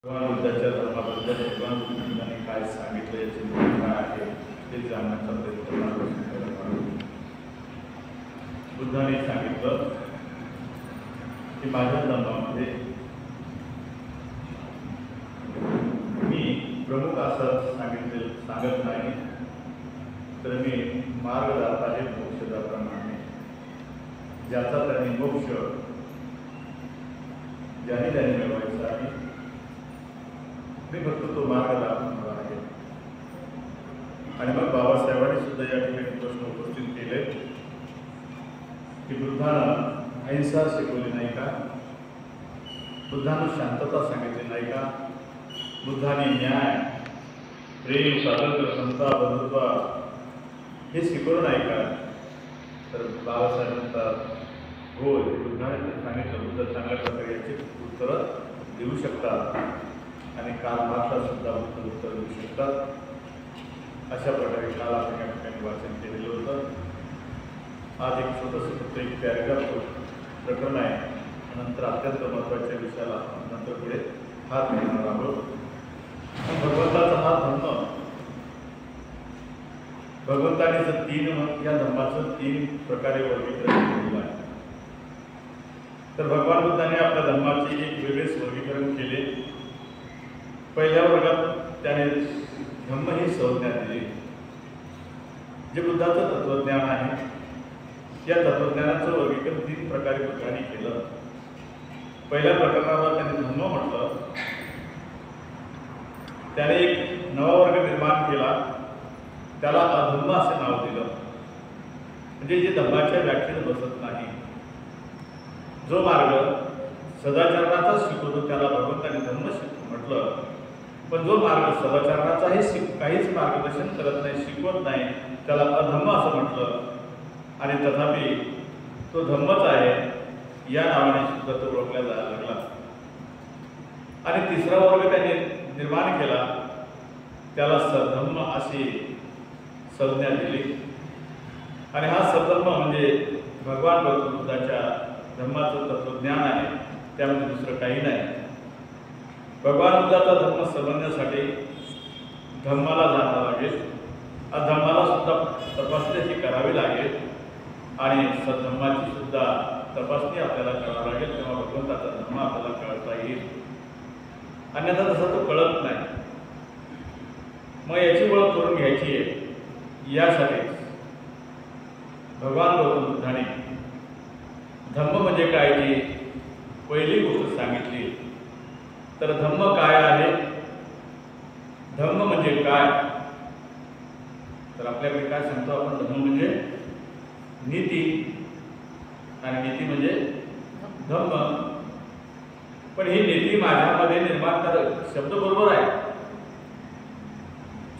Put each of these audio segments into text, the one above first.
भगवान बुद्धाच्या धर्माबद्दल भगवान बुद्धांनी काय सांगितलं याची भूमिका आहे ते जाणण्याचा प्रयत्न करणार. बुद्धांनी सांगितलं की माझ्या धर्मामध्ये मी प्रमुख असं सांगत नाही, तर मी मार्गदाता आहे, मोक्षदाता नाही. ज्याचा त्यांनी मोक्ष ज्याने त्यांनी मिळवायचा आहे मी फक्त तो मार्ग दाखवणार आहे. आणि मग बाबासाहेबांनी सुद्धा या ठिकाणी प्रश्न उपस्थित केले की बुद्धानं अहिंसा शिकवली नाही का? बुद्धानं शांतता सांगितली नाही का? बुद्धाने न्याय, प्रेम, स्वातंत्र्य, समता, बंधुत्व हे शिकवलं नाही का? तर बाबासाहेब म्हणतात होय, बुद्धाने सांगितलं. बुद्ध चांगल्या प्रकारे याची उत्तरं देऊ शकतात आणि काल मार्क्सला सुद्धा उत्तर देऊ शकतात. अशा प्रकारे काल आपण या ठिकाणी वाचन केलेलं होतं. आज एक छोटंसं फक्त एक पॅरेग्राफ प्रकरण आहे, नंतर अत्यंत महत्त्वाच्या विषयाला नंतर पुढे हात घेणार आहोत. भगवंताचा हा धर्म, भगवंताने या धर्माचं 3 प्रकारे वर्गीकरण केलेलं आहे. तर भगवान बुद्धाने आपल्या धर्माचे एक वेगळेच वर्गीकरण केले. पहिल्या वर्गात त्याने धम्म ही संज्ञा दिली, जे बुद्धाचं तत्वज्ञान आहे. या तत्वज्ञानाचं वर्गीकरण 3 प्रकारे बुद्धाने केलं. पहिल्या प्रकरणाला त्याने धम्म म्हटलं. त्याने एक नवा वर्ग निर्माण केला, त्याला अधम्म असे नाव दिलं. म्हणजे जे धम्माच्या व्याख्येत बसत नाही, जो मार्ग सदाचरणाचा शिकवतो त्याला भगवंताने धम्म म्हटलं. पण जो मार्ग सदाचरणाचाही काहीच मार्गदर्शन करत नाही, शिकवत नाही, त्याला अधम्म असं म्हटलं. आणि तथापि तो धम्मच आहे या नावाने सुद्धा तो ओळखला जायला लागला. आणि तिसरा वर्ग त्याने निर्माण केला, त्याला सधम्म अशी संज्ञा दिली. आणि हा सधम्म म्हणजे भगवान बुद्धाच्या धर्माचं तत्वज्ञान आहे, त्यामध्ये दुसरं काही नाही. भगवान बुद्धाचा धर्म समजण्यासाठी धम्माला जाणं लागेल, अधम्माला सुद्धा तपासणी करावी लागेल आणि सधम्माची सुद्धा तपासणी आपल्याला करावी लागेल. तेव्हा भगवंताचा धर्म आपल्याला कळता येईल. अन्यथा तसा तो कळत नाही. मग याची ओळख करून घ्यायची आहे. यासाठी भगवान गौतम बुद्धाने धम्म म्हणजे काय जी पहिली गोष्ट सांगितली. तर धम्म काय आहे? धम्म म्हणजे काय? तर आपल्याकडे काय सांगतो आपण? धम्म म्हणजे नीती आणि नीती म्हणजे धम्म. पण ही नीती माझ्यामध्ये निर्माण करत शब्द बरोबर आहे,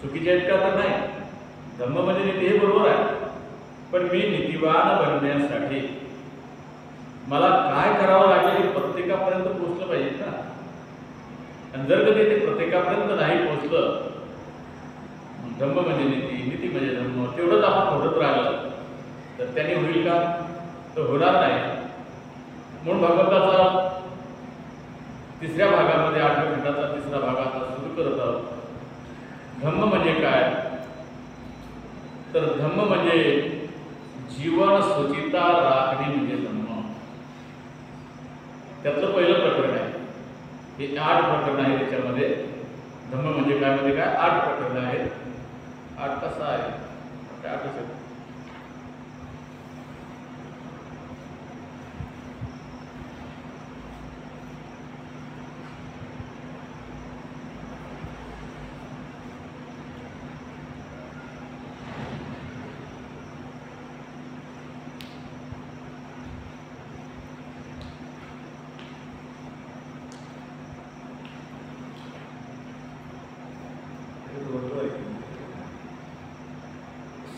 चुकीचे आहेत का? तर नाही. धम्म म्हणजे नीती हे बरोबर आहे, पण मी नीतिवान बनण्यासाठी मला काय करावं लागेल हे प्रत्येकापर्यंत पोहोचलं पाहिजे ना. आणि जर कधी ते प्रत्येकापर्यंत नाही पोहोचलं, धम्म म्हणजे नीती, नीती म्हणजे धम्म, तेवढंच आपण घडत राहिलं तर त्याने होईल का? तर होणार नाही. म्हणून भगवंताचा 3ऱ्या भागामध्ये 8व्या खंडाचा 3रा भाग आता सुरू करत आहोत. धम्म म्हणजे काय? तर धम्म म्हणजे जीवन स्वच्छता राखणे म्हणजे धम्म. त्यातलं पहिलं प्रकरण आहे. हे 8 प्रकरण आहे. त्याच्यामध्ये धम्म म्हणजे काय मध्ये काय 8 प्रकरण आहेत. 8 कसा आहे? 8च आहे.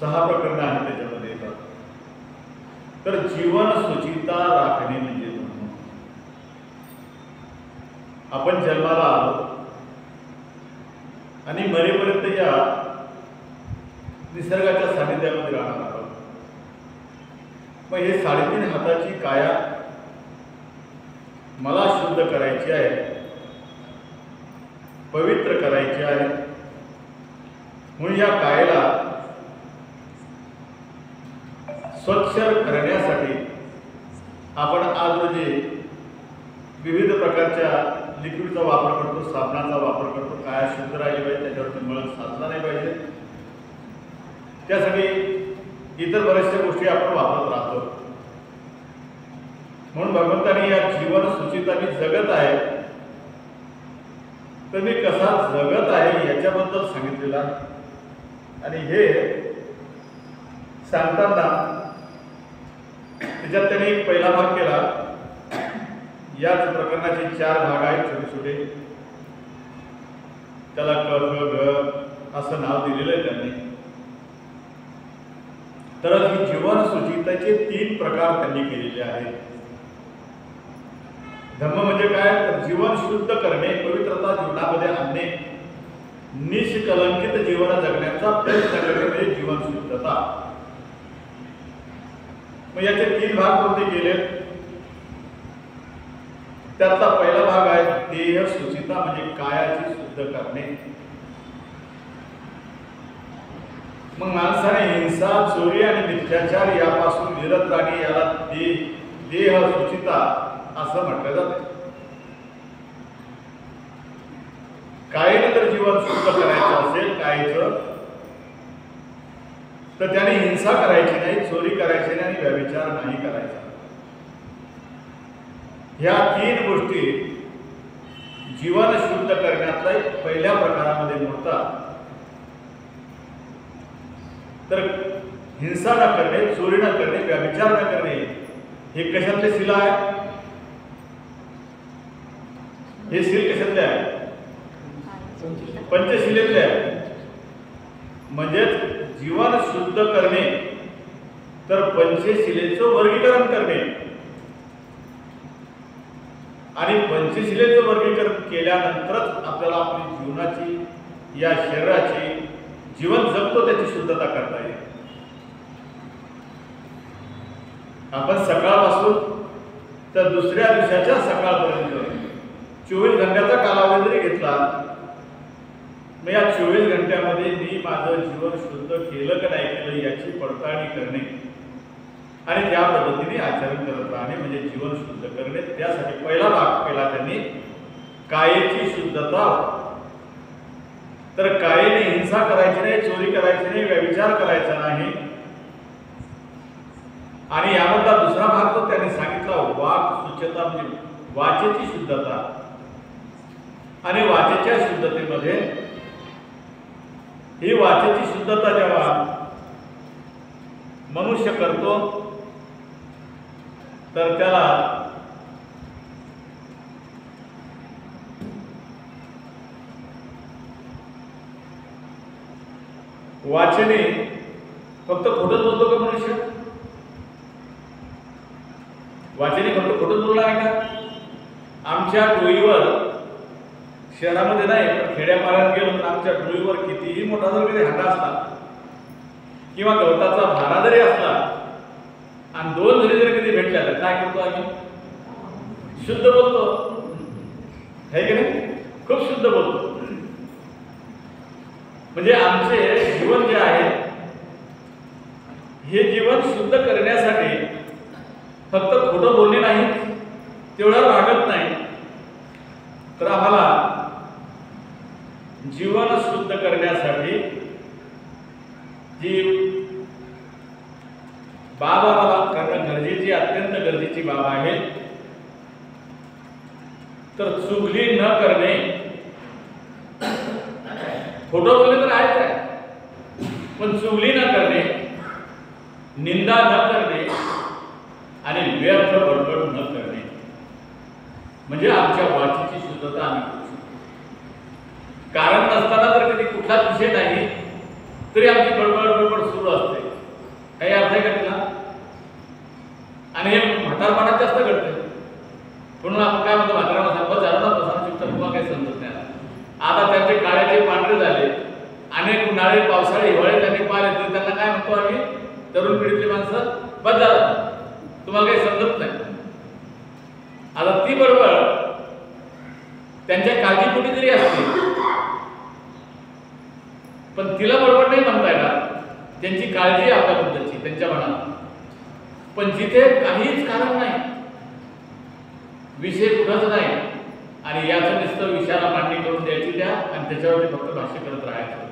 सहा प्रकरण आहेत त्याच्यामध्ये येतात. तर जीवन स्वच्छता राखणे म्हणजे धम्म. आपण जन्माला आलो आणि मरेपर्यंत या निसर्गाच्या सानिध्यामध्ये राहणार आहोत. मग हे 3.5 हाताची काया मला शुद्ध करायची आहे. पवित्र करायची आहे. म्हणून या कायेला स्वच्छ करण्यासाठी आपण आज रोजी विविध प्रकारच्या लिक्विडचा वापर करतो, साबणाचा वापर करतो. काय शुद्ध राहिली पाहिजे, त्याच्यावरती मळ साचला नाही पाहिजे. त्यासाठी इतर बऱ्याचशा गोष्टी आपण वापरत राहतो. म्हणून भगवंताने या जीवन सूचिता मी जगत आहे, तर मी कसा जगत आहे याच्याबद्दल सांगितलेलं आहे. आणि हे सांगताना त्याच्यात त्याने एक पहिला भाग केला. याच प्रकरणाचे 4 भाग आहेत छोटे छोटे. त्याला क ख ग असं नाव दिलेलं आहे त्यांनी. तर ही जीवन सूचिताचे 3 प्रकार त्यांनी केलेले आहेत. धम्म म्हणजे काय, तर जीवन शुद्ध करणे, पवित्रता जीवनामध्ये आणणे, निष्कलंकित जीवन जगण्याचा प्रयत्न करणे म्हणजे जीवन शुद्धता. मग याचे 3 भाग कोणते केले? त्यातला पहिला भाग आहे देह सूचिता, म्हणजे कायाची शुद्ध करणे. मग माणसाने हिंसा, चोरी आणि मिथ्याचार यापासून विरत राहणे याला देह सूचिता असं म्हटलं जातं. कायेने जर जीवन शुद्ध करायचं असेल कायचं, तर त्याने हिंसा करायची नाही, चोरी करायची नाही आणि व्यभिचार नाही करायचा. ह्या 3 गोष्टी जीवन शुद्ध करण्यातल्या पहिल्या प्रकारामध्ये मोडतात. तर हिंसा न करणे, चोरी न करणे, व्यभिचार न करणे हे कशातले शील आहे? हे शील कशातले आहे? पंचशिलेतले आहे. म्हणजे जीवन शुद्ध करणे तर पंचशिलेचं वर्गीकरण करणे, आणि पंचशिलेचं वर्गीकरण केल्यानंतरच आपल्याला आपली जीवनाची, या शरीराची, जीवन जगतो त्याची शुद्धता करता येईल. आपण सकाळपासून तर दुसऱ्या दिवसाच्या सकाळपर्यंत 24 घंट्याचा कालावधी जरी घेतला, मग या 24 घंट्यामध्ये मी माझं जीवन शुद्ध केलं का नाही केलं याची पडताळणी करणे आणि त्या पद्धतीने आचरण करत राहणे म्हणजे जीवन शुद्ध करणे. त्यासाठी पहिला भाग केला त्यांनी कायेची शुद्धता. तर कायेने हिंसा करायची नाही, चोरी करायची नाही, व्यभिचार करायचा नाही. आणि यामधला दुसरा भाग तो त्यांनी सांगितला वाक शुद्धता, म्हणजे वाचेची शुद्धता. आणि वाचेच्या शुद्धतेमध्ये ही वाचेची शुद्धता जेव्हा मनुष्य करतो तर त्याला वाचने फक्त खोटच बोलतो का मनुष्य? वाचने फक्त खोटच बोलणार आहे का? आमच्या डोईवर, शहरामध्ये नाही पण खेड्यापाड्यात गेलो तर आमच्या डोईवर कितीही मोठा जर कधी हांडा असला किंवा गवताचा भारा जरी असला आणि 2 जरी कधी भेटल्या तर काय करतो आम्ही? शुद्ध बोलतो, है की नाही? खूप शुद्ध बोलतो. म्हणजे आमचे जीवन जे आहे हे जीवन शुद्ध करण्यासाठी फक्त खोटं बोलणे नाही, तेवढं वागत नाही, तर आम्हाला जीवन शुद्ध करण्यासाठी जी बाब आम्हाला करणं गरजेची, अत्यंत गरजेची बाब आहे. तर चुगली न करणे, खोटं बोलले तर आहेच आहे, पण चुगली न करणे, निंदा न करणे आणि व्यर्थ बडबड न करणे म्हणजे आमच्या वाचेची शुद्धता आम्ही करू शकतो. कारण नसताना तर कधी कुठलाच विषय नाही तरी आमची बडबड सुरू असते. काही अर्थ आहे का तिला? आणि हे म्हातारपणात जास्त घडते. म्हणून आपण काय म्हणतो, म्हातारा सांगतो झालं ना बसा चित्त किंवा काही समजत नाही. आता त्यांचे काळ्याचे पांढरे झाले, अनेक उन्हाळे, पावसाळे, हिवाळे त्यांनी पार येते, त्यांना काय म्हणतो आम्ही, तरुण पिढीतली माणसं, बस झालं तुम्हाला काही समजत नाही. आता ती बडबड त्यांच्या काळजीपोटी जरी असते पण तिला बरोबर नाही म्हणता येणार, त्यांची काळजी आपल्याबद्दलची त्यांच्या मनात. पण जिथे काहीच कारण नाही, विषय कुठंच नाही, आणि याचं नुसतं विषयाला मांडणी करून द्यायची द्या आणि त्याच्यावरती फक्त भाष्य करत राहायचं.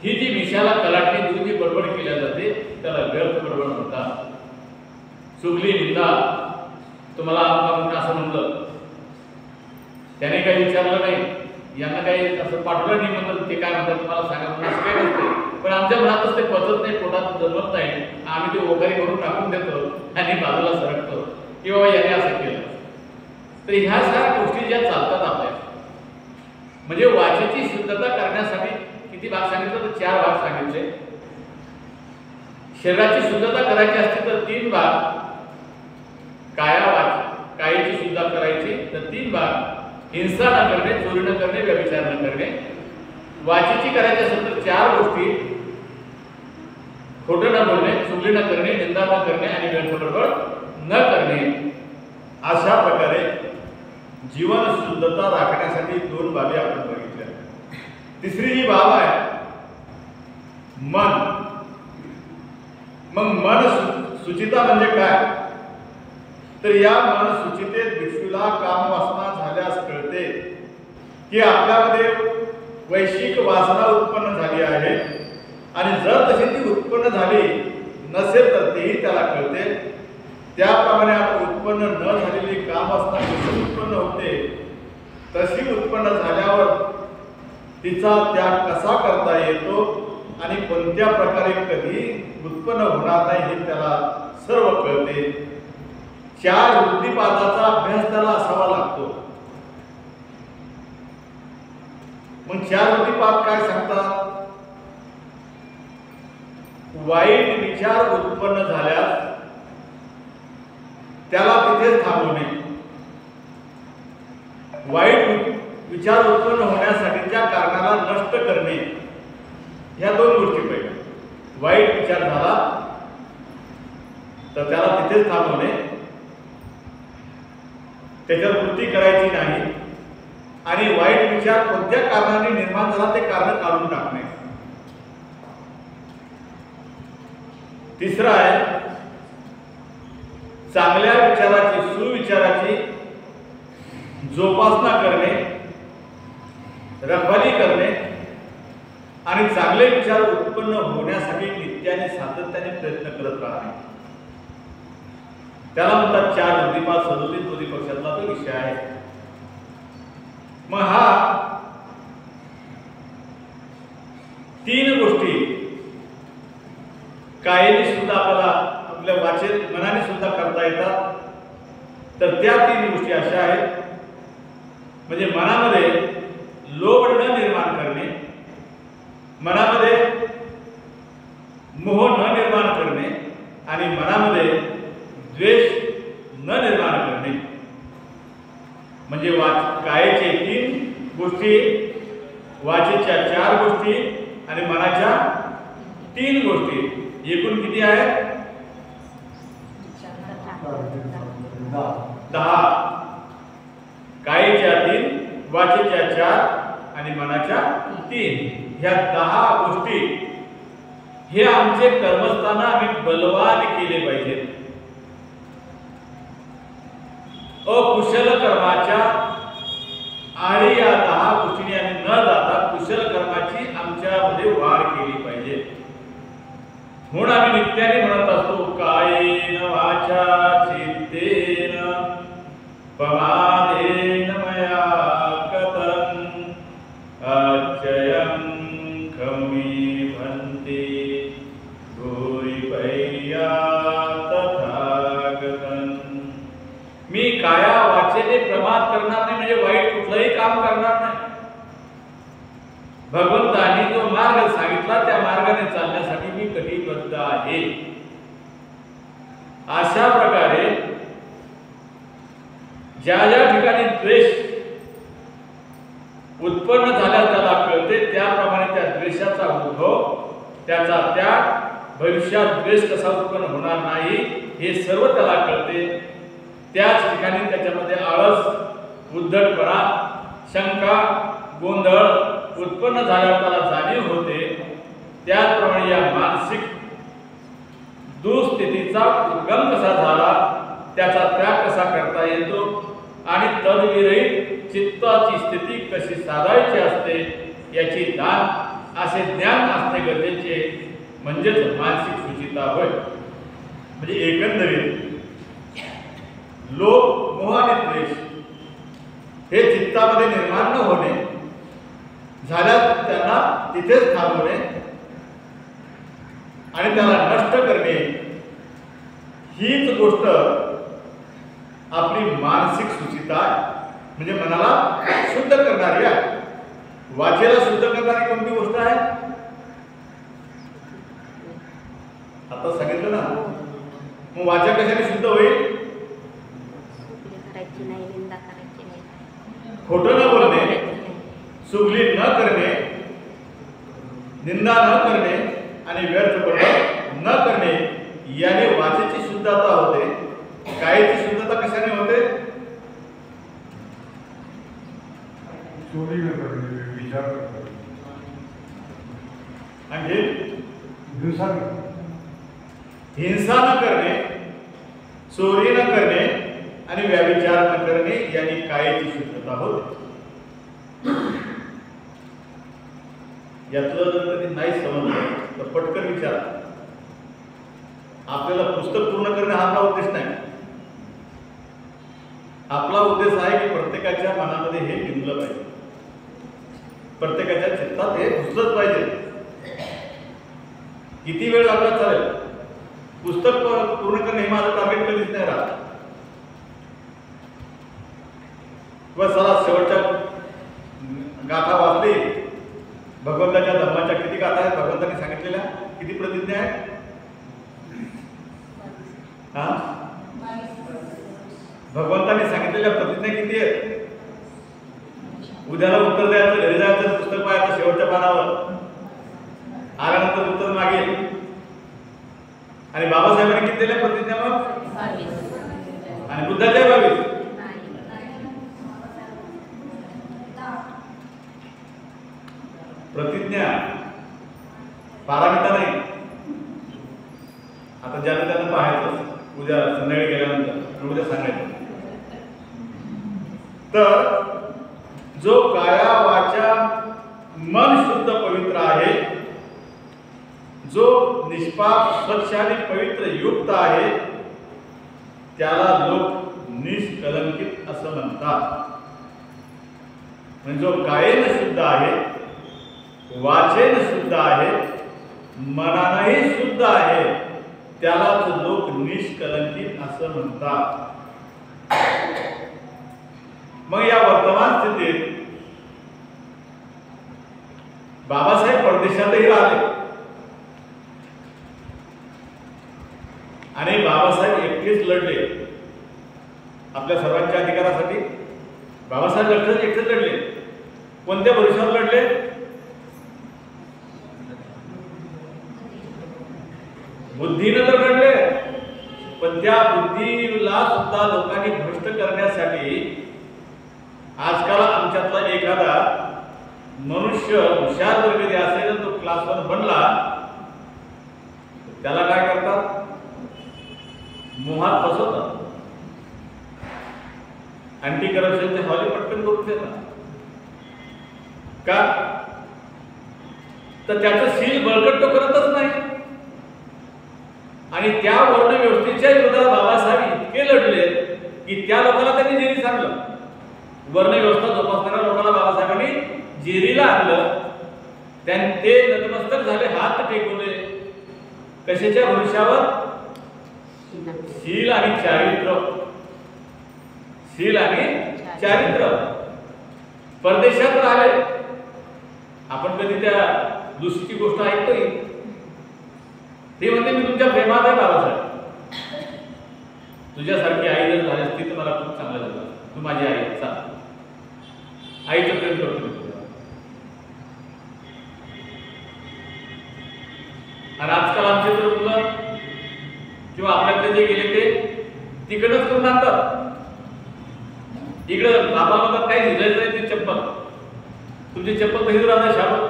ही जी विषयाला कलाटणी देऊन जी बडबड केल्या जाते त्याला व्यर्थ बडबड म्हणतात. चुगली निंदा, तुम्हाला असं म्हणलं, त्याने काही विचारलं नाही, यांना काही असं पाठवलं नाही म्हणतात, ते काय म्हणतात तुम्हाला सांगा म्हणून असं काही नसते. पण आमच्या मनातच ते पचत नाही, पोटात जमत नाही, आम्ही ते ओकारी करून टाकून देतो आणि बाजूला सरकतो की बाबा याने असं केलं. तर ह्या सगळ्या गोष्टी ज्या चालतात आपल्या, म्हणजे वाचेची शुद्धता करण्यासाठी किती भाग सांगितलं तर 4 भाग सांगितले. शरीराची शुद्धता करायची असते तर 3 भाग, कायाची शुद्धता करायची तर 3 भाग, हिंसा न करणे, चोरी न करणे, व्यभिचार न करणे. वाचेची करायची असेल तर 4 गोष्टी, खोटं न बोलणे, चुगली न करणे, निंदा न करणे आणि व्यर्थ बडबड न करणे. अशा प्रकारे जीवन शुद्धता राखण्यासाठी 2 बाबी आपण बघितल्या. तिसरी जी बाब आहे मन. मग मन सुचिता म्हणजे काय, तर या मन सुचितेत भिक्षूला कामवासना झाल्यास कळते की आपल्यामध्ये वैश्विक वासना उत्पन्न झाली आहे, आणि जर तशी ती उत्पन्न झाली नसेल तर तेही त्याला कळते. त्याप्रमाणे आता उत्पन्न न झालेली कामवासना कशी उत्पन्न होते, तशी उत्पन्न झाल्यावर तिचा त्याग कसा करता येतो आणि कोणत्या प्रकारे कधी उत्पन्न होणार नाही हे त्याला सर्व कळते. 4 वृत्तिपादाचा अभ्यास त्याला असावा लागतो. मग 4 वृत्तिपाद काय सांगतात, वाईट विचार उत्पन्न झाल्यास त्याला तिथेच थांबवणे. वाईट विचार उत्पन्न होण्यासाठीच्या कारणाला नष्ट करणे, ह्या 2 गोष्टी पाहिजे. वाईट विचार झाला तर त्याला तिथेच थांबवणे, त्याच्यावर कृती करायची नाही, आणि वाईट विचार कोणत्या कारणाने निर्माण झाला ते कारण काढून टाकणे. तिसरा आहे चांगल्या विचाराची, सुविचाराची जोपासना करणे, रखवाली करणे आणि चांगले विचार उत्पन्न होण्यासाठी नित्याने सातत्याने प्रयत्न करत राहणे. त्याला म्हणतात 4 वृत्तिपाद. 37 वृत्तिपक्षातला तो विषय आहे. मग हा 3 गोष्टी कायेने सुद्धा आपल्याला आपल्या मनाने सुद्धा करता येतात. तर त्या 3 गोष्टी अशा आहेत, म्हणजे मनामध्ये लोभ न निर्माण करणे, मनामध्ये मोह न निर्माण करणे आणि मनामध्ये द्वेष न निर्माण करणे. म्हणजे कायेचे 3 गोष्टी, वाचेच्या 4 गोष्टी आणि मनाच्या 3 गोष्टी. एकूण किती आहेत? 10. कायेच्या 3, वाचेच्या 4 आणि मनाच्या 3. ह्या 10 गोष्टी हे आमचे कर्मस्थान आम्ही बलवान केले पाहिजेत. अकुशल कर्माच्या आधी या 10 गोष्टींनी आम्ही न जाता कुशल कर्माची आमच्यामध्ये वाढ केली पाहिजे. म्हणून आम्ही नित्याने म्हणत असतो, कायेन वाचा चित्तेन प्रमादेन मया कथं अचयं खमी भन्ते भूरिपैया तथागतं. मी काया वाचेने प्रमाद करणार नाही, म्हणजे वाईट कुठलंही काम करणार नाही. भगवंतांनी जो मार्ग सांगितला त्या मार्गाने चालण्यासाठी मी कटिबद्ध आहे. अशा प्रकारे ज्या ज्या ठिकाणी द्वेष उत्पन्न झाला त्याला कळते, त्याप्रमाणे त्या द्वेषाचा उद्भव, त्याचा त्याग, भविष्यात द्वेष कसा उत्पन्न होणार नाही हे सर्व त्याला कळते. त्याच ठिकाणी त्याच्यामध्ये आळस, उद्धटपणा, शंका, गोंधळ, उत्पन्न झाल्यावर त्याला जाणीव होते, त्याचप्रमाणे या मानसिक दुःस्थितीचा उद्गम कसा झाला, त्याचा त्याग कसा करता येतो आणि तद्विरहित चित्ताची स्थिती कशी साधायची असते याची असे ज्ञान असणे गरजेचे, म्हणजेच मानसिक शुचिता होय. म्हणजे एकंदरीत लोभ, मोह आणि द्वेष हे चित्तामध्ये निर्माण न होणे, झाल्यास त्यांना तिथेच थांबवणे आणि त्याला नष्ट करणे, हीच गोष्ट आपली मानसिक शुचिता आहे. म्हणजे मनाला शुद्ध करणारी आहे. वाचेला शुद्ध करणारी कोणती गोष्ट आहे? आता सांगितलं ना. मग वाचा कशाने शुद्ध होईल? खोटं न बोलणे, चुगली न करणे, निंदा न करणे आणि व्यर्थ बोलणे न करणे याने वाचेची शुद्धता होते. कायेची शुद्धता कशाने होते? चोरी न करणे, विचार न करणे, आणि हिंसा न करणे, चोरी न करणे आणि व्यभिचार न करणे याने कायेची शुद्धता होते. यातलं जर कधी नाही समजलं तर पटकन विचारा. आपल्याला पुस्तक पूर्ण करणे हा आपला उद्देश नाही. आपला उद्देश आहे की प्रत्येकाच्या मनामध्ये हे भिनलं पाहिजे, प्रत्येकाच्या चित्तात हे घुसलंच पाहिजे. किती वेळ लागला चालेल, पुस्तक पूर्ण करणे हे माझं टार्गेट कधीच नाही राहत. किंवा चला शेवटच्या गाथा वाचली, भगवंताच्या धर्माच्या किती गाथा आहेत, भगवंतांनी सांगितलेल्या किती प्रतिज्ञा आहेत? भगवंतांनी सांगितलेल्या प्रतिज्ञा किती आहेत? उद्याला उत्तर द्यायचं, घरी जायचं, पुस्तक पाहायचं, शेवटच्या पानावर आल्यानंतर उत्तर मागेल. आणि बाबासाहेबांनी किती दिल्या प्रतिज्ञा मग? आणि बुद्धाच्या 22. प्रतिज्ञा पारामिता नाही. आता ज्याला त्यांना पाहायचं उद्या संध्याकाळी गेल्यानंतर उद्या सांगायचं. तर जो काया वाचा मन शुद्ध पवित्र आहे, जो निष्पाप स्वच्छ आणि पवित्र युक्त आहे, त्याला लोक निष्कलंकित असं म्हणतात. म्हणजे जो कायेन शुद्ध आहे, वाचेन शुद्ध आहे, मनानंही शुद्ध आहे, त्यालाच लोक निष्कलंकित असं म्हणतात. मग या वर्तमान स्थितीत बाबासाहेब परदेशातही राहिले आणि बाबासाहेब एकटेच लढले आपल्या सर्वांच्या अधिकारासाठी. बाबासाहेब एकटेच लढले. कोणत्या भरोशावर लढले? बुद्धीनं तर लढले, पण त्या बुद्धीला सुद्धा लोकांनी भ्रष्ट करण्यासाठी आजकाल आमच्यातला एखादा मनुष्य हुशार जर कधी असेल, तो क्लासवर बनला, त्याला काय करतात? मोहात फसवतात. अँटी करप्शनचे हवाले पटकन करून देतात. का? तर त्याचं शील बळकट तो करतच नाही. आणि त्या वर्ण व्यवस्थेच्या विरोधात बाबासाहेब इतके लढले की त्या लोकांना त्यांनी जेरी सांगलं. वर्ण व्यवस्था जोपासणाऱ्या लोकांना बाबासाहेबांनी जेरीला आणलं. ते नतमस्तक झाले, हात टेकवले. कशाच्या भविष्यावर? शील आणि चारित्र्य. शील आणि चारित्र्य. परदेशात राहिले. आपण कधी त्या दुसरीची गोष्ट ऐकतोय? ते म्हणते मी तुमच्या प्रेमात आहे बाबासाहेब. तुझ्यासारखी आई जर झाली असती तर मला खूप चांगलं झालं. तू माझी आई, सांग. आईचं प्रेम करतो मी तुला. आणि आजकाल आमचे तर मुलं किंवा आपल्याकडे जे गेले ते तिकडच करून आणतात. इकडं बाबा म्हणतात काही दिलं नाही ते चप्पल. तुमची चप्पल तशीच राहणार शाबत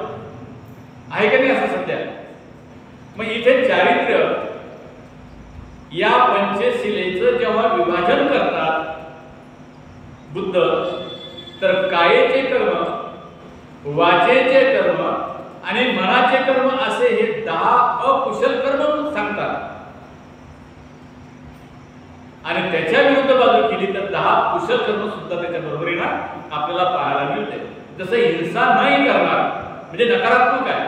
आहे का नाही असं सध्या. मग इथे चारित्र्य या पंचशिलेचं जेव्हा विभाजन करतात बुद्ध, तर कायेचे कर्म, वाचेचे कर्म आणि मनाचे कर्म असे हे 10 अकुशल कर्म सांगतात. आणि त्याच्या विरुद्ध बाजू केली तर 10 कुशल कर्म सुद्धा त्याच्या बरोबरीनं आपल्याला पाहायला मिळते. जसं हिंसा नाही करणार म्हणजे नकारात्मक आहे,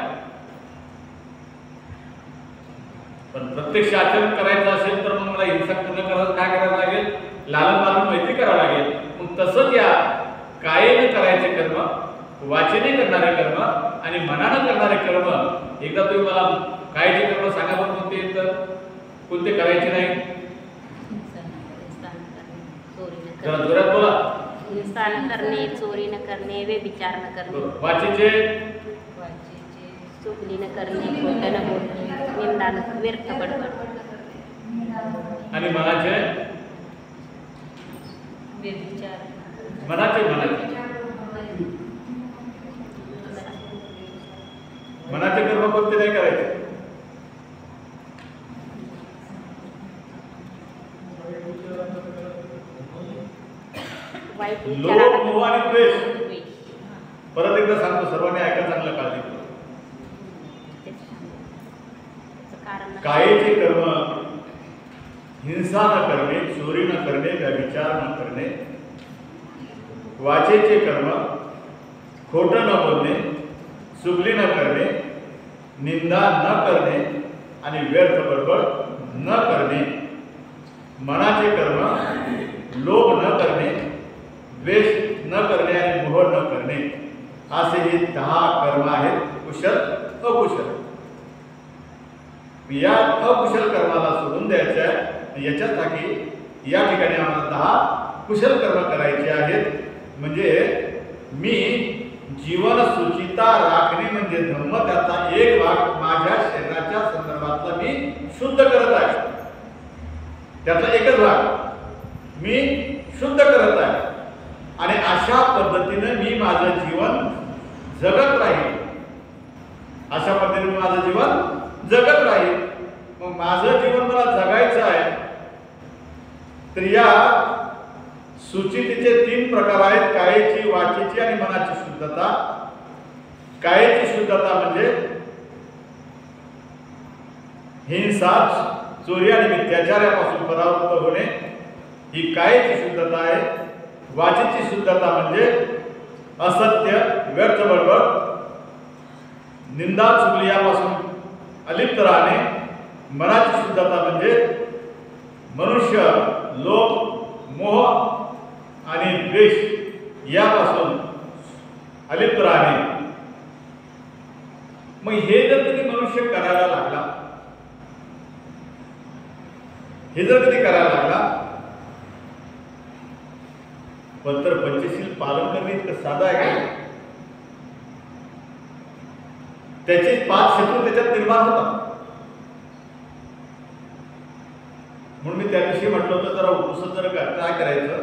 पण प्रत्यक्ष आचरण करायचं असेल तर मग मला हिंसा करायला काय करायला लागेल, लालन पालन मैत्री करावं लागेल. मग तसंच या कायेने करायचे कर्म, वाचेने करणारे कर्म आणि मनानं करणारे कर्म, एकदा तुम्ही मला कायेचे कर्म सांगा पण कोणते येतं, कोणते करायचे नाही. जरा जोरात बोला. हिंसा न करणे, चोरी न करणे, व्यभिचार न करणे, वाचेचे चुगली न करणे, खोटं न बोलणे, निंदा न, व्यर्थ बडबड, आणि मनाचे व्यभिचार, मनाचे कर्म कोणते नाही करायचे. वाईट लोभ, विचाराला मोह आणि द्वेष. द्वेष. परत एकदा सांगतो, सर्वांनी ऐका, चांगलं काळजी करा. त्याचं कारण कायेचे कर्म हिंसा न करणे, चोरी न करणे, व्यभिचार न करणे. वाचेचे कर्म खोटं न बोलणे, चुगली न करणे, निंदा न करणे आणि व्यर्थ बडबड न करणे. मनाचे कर्म लोभ न करणे, द्वेष न करणे आणि मोह न करणे. असे हे 10 कर्म आहेत, कुशल अकुशल. या अकुशल कर्माला सोडून द्यायचं आहे. याच्यासाठी या ठिकाणी आम्हाला 10 कुशल कर्म करायचे आहेत. म्हणजे मी जीवन सुचिता राखणे म्हणजे धम्म, त्याचा एक भाग माझ्या शरीराच्या संदर्भातला मी शुद्ध करत आहे. त्याचा एकच भाग मी शुद्ध करत आहे. आणि अशा पद्धतीने मी माझं जीवन जगत राहील. अशा पद्धतीने माझं जीवन जगत राहील. मग माझं जीवन मला जगायचं आहे, तर या सुचितेचे 3 प्रकार आहेत, कायेची, वाचेची आणि मनाची शुद्धता. कायेची शुद्धता म्हणजे हिंसा, चोरी आणि मिथ्याचार यापासून परावृत्त होणे, ही कायेची शुद्धता आहे. वाचेची शुद्धता म्हणजे असत्य, व्यर्थ बडबड, निंदा, चुगली यापासून अलिप्त राहणे. मनाची शुद्धता म्हणजे मनुष्य लोभ, मोह आणि द्वेष यापासून अलिप्त राहणे. मग हे जर कधी मनुष्य करायला लागला, हे जर कधी करायला लागला, पण तर पंचशील पालन करणे इतकं साधं आहे का? त्याचे 5 शत्रू त्याच्यात निर्माण होतात. म्हणून मी त्या दिवशी म्हटलं होतं, जरा उपसत जर काय करायचं,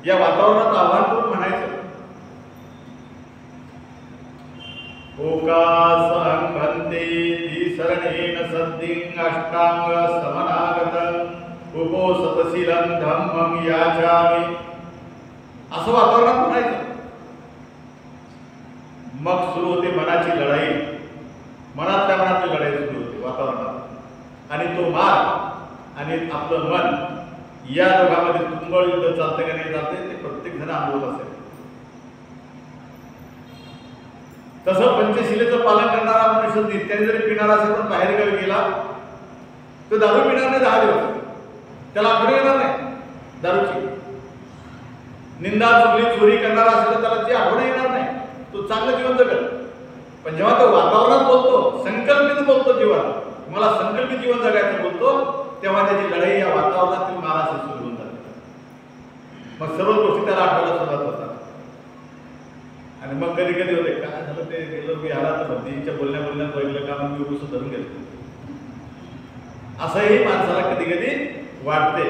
या वातावरणात आव्हान करून म्हणायचं, ओकासंभन्ते तिसरणेन सद्दिं अष्टांग समनागतं उपोसतशीलं धम्मं याचामि. असं वातावरणात म्हणायचं. मग सुरू होते मनाची लढाई. मनातल्या मनातली लढाई सुरू होते वातावरणात. आणि तो मार्ग आणि आपलं मन या दोघांमध्ये तुंबळ युद्ध चालतं का नाही चालते ते प्रत्येक जण अनुभवत असेल. तसं पंचशिलेचं पालन करणारा मनुष्य इत्यादी जरी पिणारा असेल पण बाहेर गावी गेला तो दारू पिणार नाही 10 दिवस. त्याला आठवण येणार नाही दारूची. निंदा, चुगली, चोरी करणारा असेल तर त्याला ती आठवण येणार नाही. तो चांगलं जीवन जगत. पण जेव्हा तो वातावरणात बोलतो, संकल्पित बोलतो, जीवन मला संकल्पित जीवन जगायचं बोलतो, तेव्हा त्याची लढाई या वातावरणातील माराशी सुरू होऊन जाते. मग सर्व गोष्टी त्याला आठवायला सुरुवात होतात. आणि मग कधी कधी होते काय झालं ते गेलो मी आला तर भक्तीच्या बोलण्यात बघितलं का मग मी धरून घेतो. असंही माणसाला कधी कधी वाटते.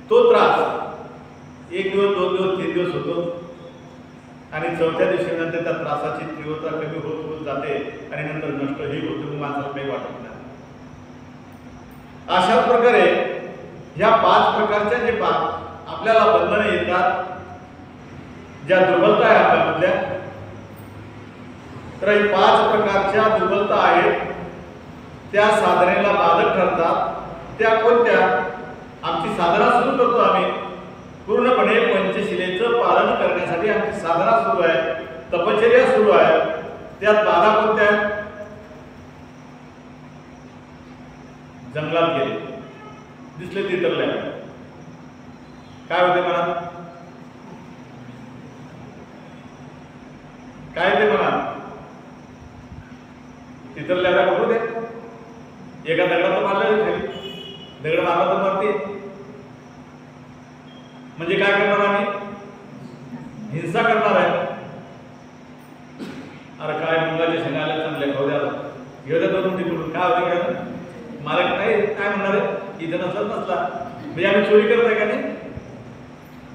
तो त्रास 1 दिवस, 2 दिवस, 3 दिवस होतो. आणि चौथ्या दिवशी नंतर त्या त्रासाची तीव्रता कमी होत होत जाते आणि नंतर नष्टही होते, मग माणसाला काही वाटत नाही. अशा प्रकारे ह्या 5 प्रकारच्या जे आपल्याला बंधने येतात, ज्या दुर्बलता आहे आपल्यामधल्या, तर ही 5 प्रकारच्या दुर्बलता आहेत त्या साधनेला बाधक ठरतात. त्या कोणत्या? आमची साधना सुरू करतो आम्ही पूर्णपणे पंचशिलेचं पालन करण्यासाठी आमची साधना सुरू आहे, तपश्चर्या सुरू आहे. त्यात बाधा कोणत्या आहेत? जंगलात गेले, दिसले तिथरल्या, काय होते म्हणा? काय ते म्हणा? तिथरल्या बघू दे, एका दगडात मारल्या, दगड मारला तर मारते. म्हणजे काय करणार आम्ही? हिंसा करणार आहे. अरे काय मुंगाच्या शेंगाला चांगल्या खाऊ द्या, घेऊ द्या दोन तिकडून, काय होते? मला काय काय म्हणणार आहे? इथं नसला म्हणजे आम्ही चोरी करत आहे का नाही?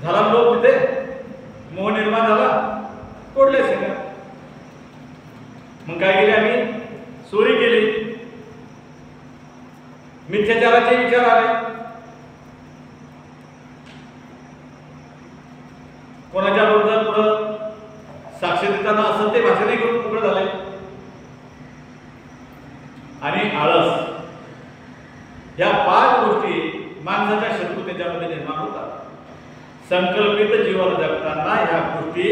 झाला लोक तिथे, मोह निर्माण झाला, तोडले शेंगा. मग काय केले आम्ही? चोरी केली. मिथ्याचाराचे विचार आले, कोणाच्या बरोबर पुढं साक्ष देताना असं ते भाषणही करून पुढे झाले. आणि आळस, या 5 गोष्टी माणसाच्या शत्रू त्याच्यामध्ये निर्माण होतात. संकल्पित जीवन जगताना ह्या गोष्टी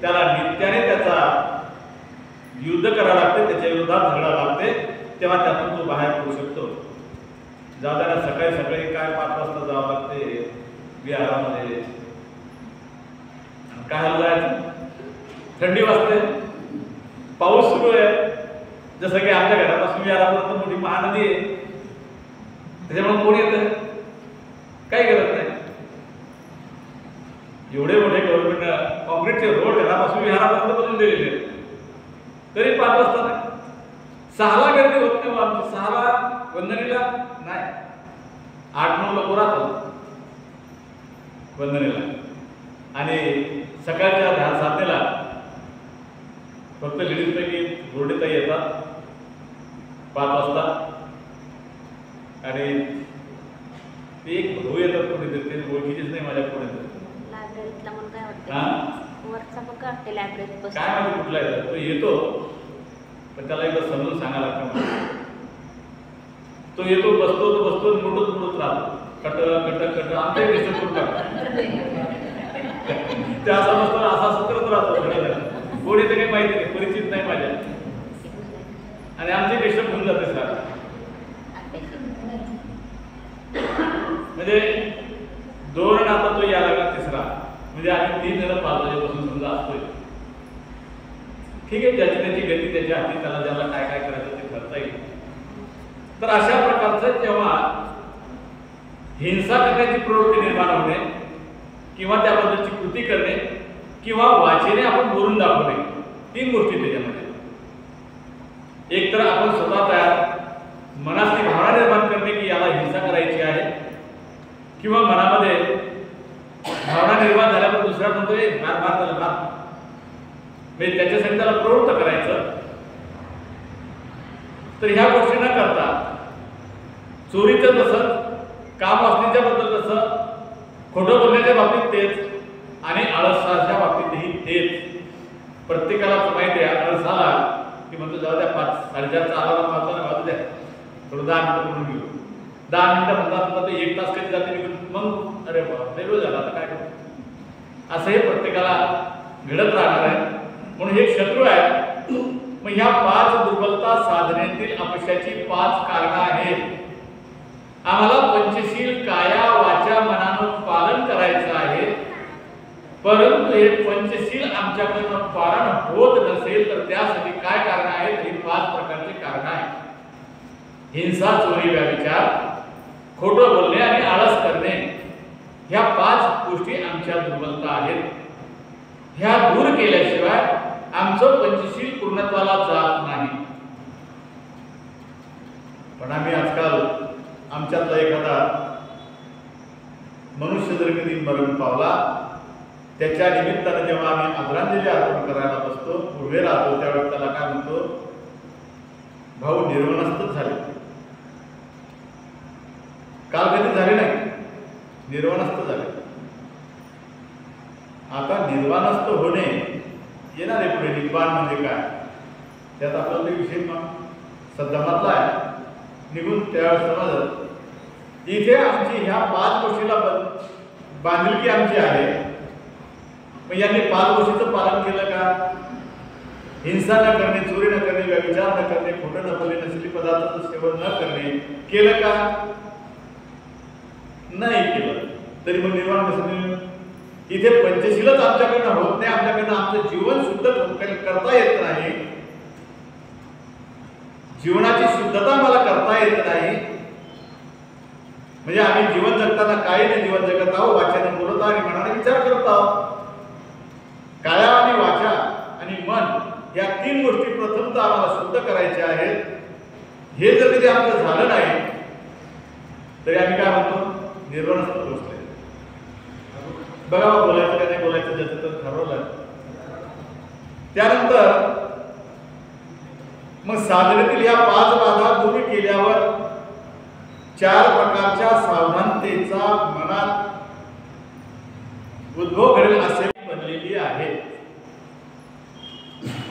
त्याला नित्याने त्याचा युद्ध करावं लागते, त्याच्या विरोधात झगडा लागते, तेव्हा त्यातून तो बाहेर पडू शकतो. जाताना सकाळी सकाळी काय 5 वाजता जावं लागते विहारामध्ये. काय जायचं? थंडी वाजते, पाऊस सुरू आहे. जसं की आमच्या घरापासून विहारापर्यंत मोठी महानदी आहे, त्याच्यामुळे कोण येतं? काही गरज नाही. एवढे मोठे गव्हर्नमेंट कॉन्क्रीटचे रोड घरापासून विहारापर्यंत बनवून दिलेले आहेत, तरी 5 वाजता नाही. 6ला गर्दी होत नाही. आमची 6ला वंदनीला नाही, 8-9 लोक राहतात वंदनीला. आणि सकाळच्या ध्यान साधनेला फक्त लेडीजपैकी गोरडेताई येतात 5 वाजता. आणि ते एक भाऊ येतात कोणीतरी, ते ओळखीचेच नाही माझ्या कोणी. लायब्ररीतला मुलगा वाटतं, वरचा मुलगा वाटते लायब्ररीत बसतो. काय माहिती कुठला येतात, तो येतो पण त्याला एकदा समजून सांगायला लागतं. तो येतो, बसतो, तो बसतो, मोठच राहतो, कट कट कट आमच्या डिस्टर्ब करून टाकतो. त्या असा बसतो, असा करत राहतो. कोणी तर काही माहिती नाही, परिचित नाही माझ्या, आणि आमची डिस्टर्ब होऊन जाते सर. म्हणजे 2 आता तो या लागला 3रा, म्हणजे आम्ही 3 जण 5 वाजेपासून समजा असतोय. ठीक आहे, ज्याची त्याची गती त्याच्या हाती, त्याला ज्याला काय काय करायचं ते करता येईल. तर अशा प्रकारचं जेव्हा हिंसा करण्याची प्रवृत्ती निर्माण होणे, किंवा त्याबद्दलची कृती करणे, किंवा वाचेने आपण बोलून दाखवणे, 3 गोष्टी त्याच्यामध्ये. एक तर आपण स्वतः तयार मनातली भावना निर्माण करणे की याला हिंसा करायची आहे, किंवा मनामध्ये भावना निर्माण झाल्यावर दुसऱ्या म्हणतोय मार मार त्याला मार, म्हणजे त्याच्यासाठी त्याला प्रवृत्त करायचं. तर ह्या गोष्टी न करता चोरीचं तसंच, काम वाचण्याच्या बद्दल तसं, खोटं बोलण्याच्या बाबतीत तेच, आणि आळसाच्या बाबतीतही तेच. प्रत्येकालाच माहिती आहे, आळस आला की म्हणतो जाऊ द्या 5-4:30चा अलार्म वाजता वाजू द्या, थोडं 10 मिनिटं म्हणून घेऊ. 10 मिनिटं म्हणतात तर 1 तास कधी जाते निघून, मग अरे बाबा वेळ झाला आता काय करू. असं हे प्रत्येकाला घडत राहणार आहे. म्हणून हे शत्रू आहे. मग ह्या 5 दुर्बलता साधनेतील अपयशाची 5 कारणं आहेत. आम्हाला पंचशील काया वाचा मनानं पालन करायचं आहे, परंतु हे पंचशील आमच्याकडनं पालन होत नसेल तर त्यासाठी काय कारण आहेत? ही 5 प्रकारची कारण आहेत. हिंसा, चोरी, व्यभिचार, खोटं बोलणे आणि आळस करणे, ह्या 5 गोष्टी आमच्या दुर्बलता आहेत. ह्या दूर केल्याशिवाय आमचं पंचशील पूर्णत्वाला जात नाही. पण आम्ही आजकाल आमच्यातला एखादा मनुष्य जर कधी मरण पावला त्याच्या निमित्तानं जेव्हा आम्ही आदरांजली अर्पण करायला बसतो, उभे राहतो, त्यावेळेस त्याला काय म्हणतो, भाऊ निर्वनस्तच झाले. काल कधी झाले नाही, निर्वाणस्थ झाले. आता निर्वाणस्थ होणे येणार आहे पुढे. निर्वाण म्हणजे काय, त्यात आपल्याला विषय सद्धमातला आहे, निघून त्यावेळेस समजत. इथे आमची ह्या 5 गोष्टीला बांधिलकी आमची आहे. मग यांनी 5 गोष्टीचं पालन केलं का? हिंसा न करणे, चोरी न करणे, व्यभिचार न करणे, खोटं न बोलणे, नशेली पदार्थाचं सेवन न करणे, केलं का? नाही केलं. तरी मग निर्वाण कसं मिळेल? इथे पंचशीलच आमच्याकडनं होत नाही, आमच्याकडनं आमचं जीवन शुद्ध करता येत नाही, जीवनाची शुद्धता मला करता येत नाही. म्हणजे आम्ही जीवन जगताना काही नाही जीवन जगत आहोत, वाचाने बोलत आहोत आणि मनाने विचार करत आहोत. काया आणि वाचा आणि मन या 3 गोष्टी प्रथमतः आम्हाला शुद्ध करायच्या आहेत. हे जर कधी आमचं झालं नाही तरी आम्ही काय म्हणतो, निर्वाणस्थ पोहोचले. बघा बोलायचं का नाही बोलायचं ज्याचं तर ठरवलं. त्यानंतर मग साधनेतील या 5 बाधा दूर केल्यावर 4 प्रकारच्या सावधानतेचा मनात उद्भव घडेल असे बनलेली आहे.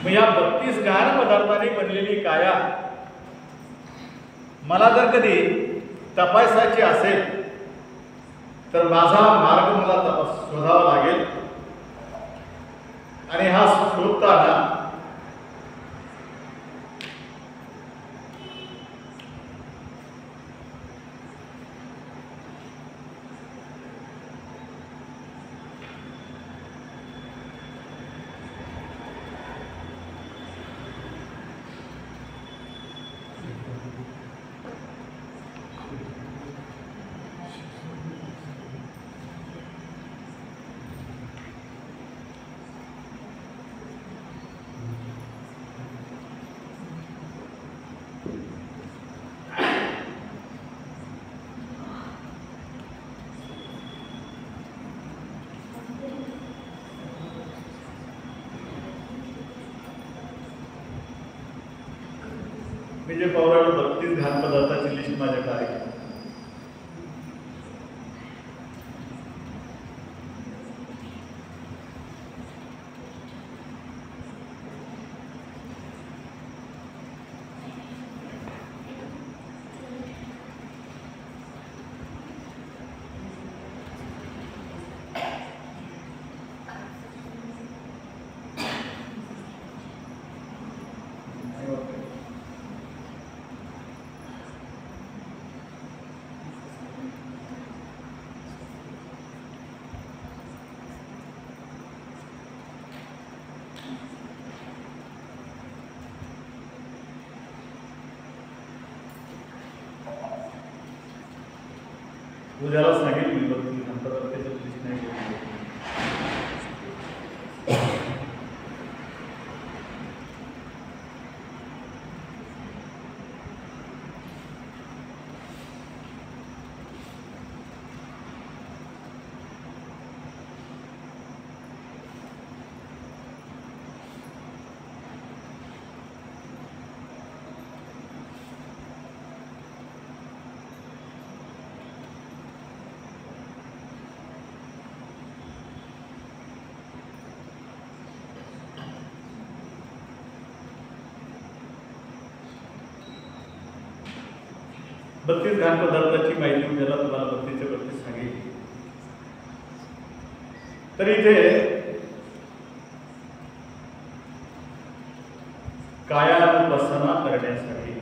मग या 32 गहाण पदार्थांनी बनलेली काया मला जर कधी तपासायची असेल तर माझा मार्ग मला शोधावा लागेल. आणि हा शोधताना मी जे पावराला 32 घाण पदार्थाची लिस्ट माझ्याकडे आहे. उद्याला सांगेल मी बघ नंतर त्याचं लिस्ट नाही केलं. बत्तीस घाण पदार्थाची माहिती उद्याला तुम्हाला 32 सांगेल. तर इथे कायानुपसना करण्यासाठी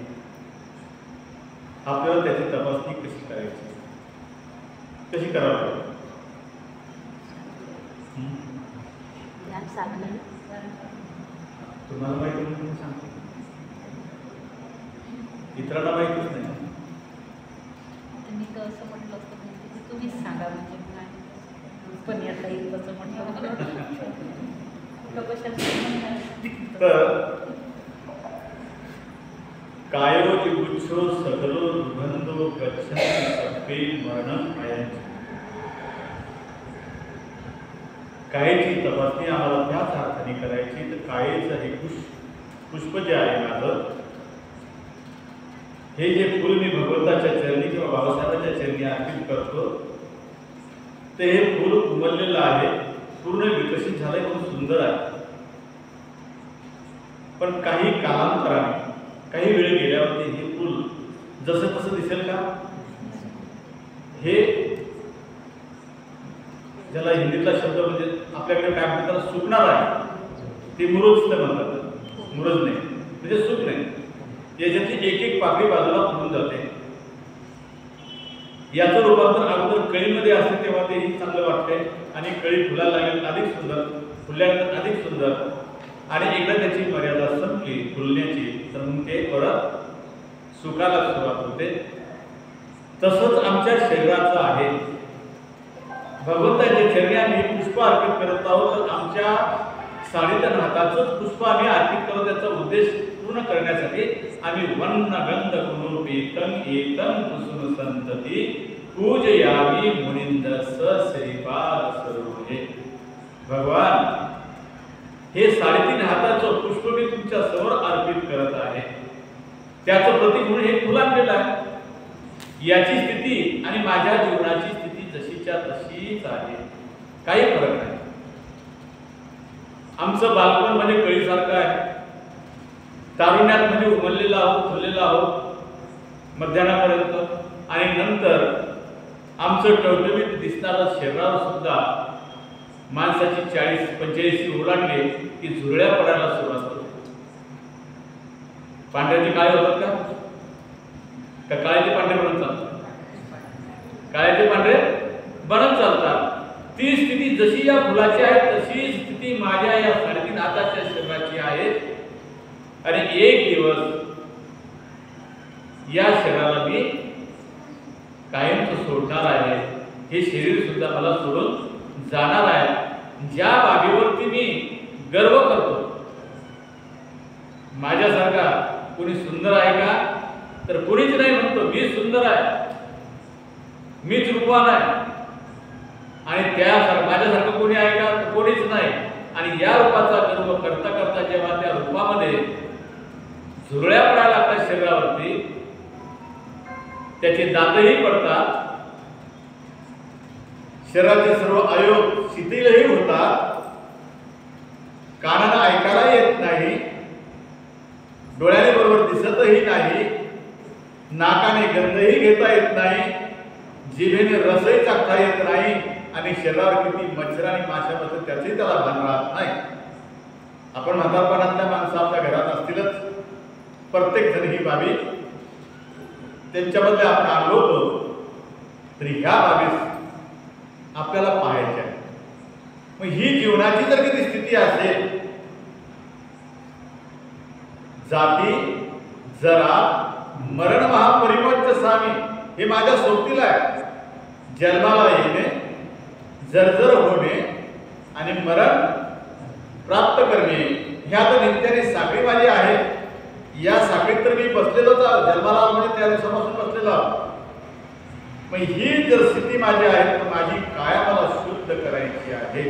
आपल्याला त्याची तपासणी कशी करायची, कशी करावी? तुम्हाला माहिती म्हणून सांगते, इतरांना माहितीच नाही. मी तर असं म्हटलं असतं की तुम्हीच सांगा, म्हणजे पण येता येईल तसं म्हटलं. तर कायोजिगुच्छो सकलो दुर्गंधो गच्छन्ति सप्पे मरणं आयन्ति. काळेची तपासणी आम्हाला त्याच अर्थाने करायची. तर काळेचं हे पुष्प जे आहे माझं, हे जे फुल मी भगवंताच्या चरणी किंवा बाबासाहेबांच्या चरणी अर्पित करतो, ते हे फुल उमललेलं आहे, पूर्ण विकसित झालंय, खूप सुंदर आहे. पण काही कालांतराने, काही वेळ गेल्यावरती हे फुल जसं तसं दिसेल का? हे ज्याला हिंदीतला शब्द म्हणजे आपल्याकडे काय म्हणतात त्याला सुकणार आहे, ते मुरुज ते म्हणतात. मुरुज नाही म्हणजे सुक नाही, याच्याची एक एक पाकळी बाजूला फुलून जाते. याचं रूपांतर अगोदर कळीमध्ये असते तेव्हा तेही चांगलं वाटते, आणि कळी फुलायला लागेल अधिक सुंदर, फुलल्यानंतर अधिक सुंदर, आणि एकदा त्याची मर्यादा संपली फुलण्याची तर मग ते परत सुकायला सुरुवात होते. तसंच आमच्या शरीराचं आहे. भगवंताच्या चरणी आम्ही पुष्प अर्पित करत आहोत, तर आमच्या साडेतन हाताचंच पुष्प आम्ही अर्पित करतो. त्याचा उद्देश पूर्ण करण्यासाठी आम्ही वन्न गंध कुलोपेतन एतन कुसुम संतती पूजयामी मुनिंदस श्रीपाद सरोजे. भगवान, हे 3.5 हाताचं पुष्प मी तुमच्या समोर अर्पित करत आहे. त्याचं प्रतीक म्हणून हे फुल आणलेलं आहे. याची स्थिती आणि माझ्या जीवनाची स्थिती जशीच्या तशीच आहे, काही फरक नाही. आमचं बालपण म्हणजे कळीसारखं आहे, तारुण्यात म्हणजे उमललेलं आहोत, फुललेलं आहोत मध्यानापर्यंत, आणि नंतर आमचं टवटवीत दिसणारं शरीरावर सुद्धा माणसाची 40-45 ओलांडले की झुरळ्या पडायला सुरुवात होते. पांढऱ्याचे काळे होतात का काळ्याचे पांढरे बनत चालतात? काळ्याचे पांढरे बनत चालतात. ती स्थिती जशी या फुलाची आहे तशी स्थिती माझ्या या 3.5 हाताच्या शरीराची आहे. आणि एक दिवस या शरीराला मी कायमच सोडणार आहे. हे शरीर सुद्धा मला सोडून जाणार आहे. ज्या बाबीवरती मी गर्व करतो, माझ्यासारखा कोणी सुंदर आहे का? तर कोणीच नाही म्हणतो मी सुंदर आहे, मीच रूपवान आहे. आणि त्यासारखं माझ्यासारखं कोणी आहे का? तर कोणीच नाही. आणि या रूपाचा गर्व करता करता जेव्हा त्या रूपामध्ये झुरळ्या पडायला लागतात शरीरावरती, त्याचे दातही पडतात, शरीराचे सर्व अवयव शिथिलही होतात, कानाला ऐकायला येत नाही, डोळ्याने बरोबर दिसतही नाही, नाकाने गंधही घेता येत नाही, जिभेने रसही चाखता येत नाही, आणि शरीरावर किती मच्छर आणि माशा बसतात त्याचंही त्याला भान राहत नाही. आपण म्हातारपणातल्या माणसं आपल्या घरात असतीलच, प्रत्येक जण ही बाबी त्यांच्यामध्ये आपण अनुभवतो. तरी ह्या बाबी आपल्याला पाहायच्या. मग ही जीवनाची जर कधी स्थिती असेल, जाती जरा मरण महापरिमोच्च सामी, हे माझ्या सोबतीला आहे. जन्माला येणे, जर्जर होणे आणि मरण प्राप्त करणे, ह्या तर नित्याने साखळी माझी आहे. या साखळीत तर मी बसलेलोच आहे, जन्माला म्हणजे त्या दिवसापासून बसलेलो आहे. मग ही जर स्थिती माझी आहे तर माझी काया मला शुद्ध करायची आहे.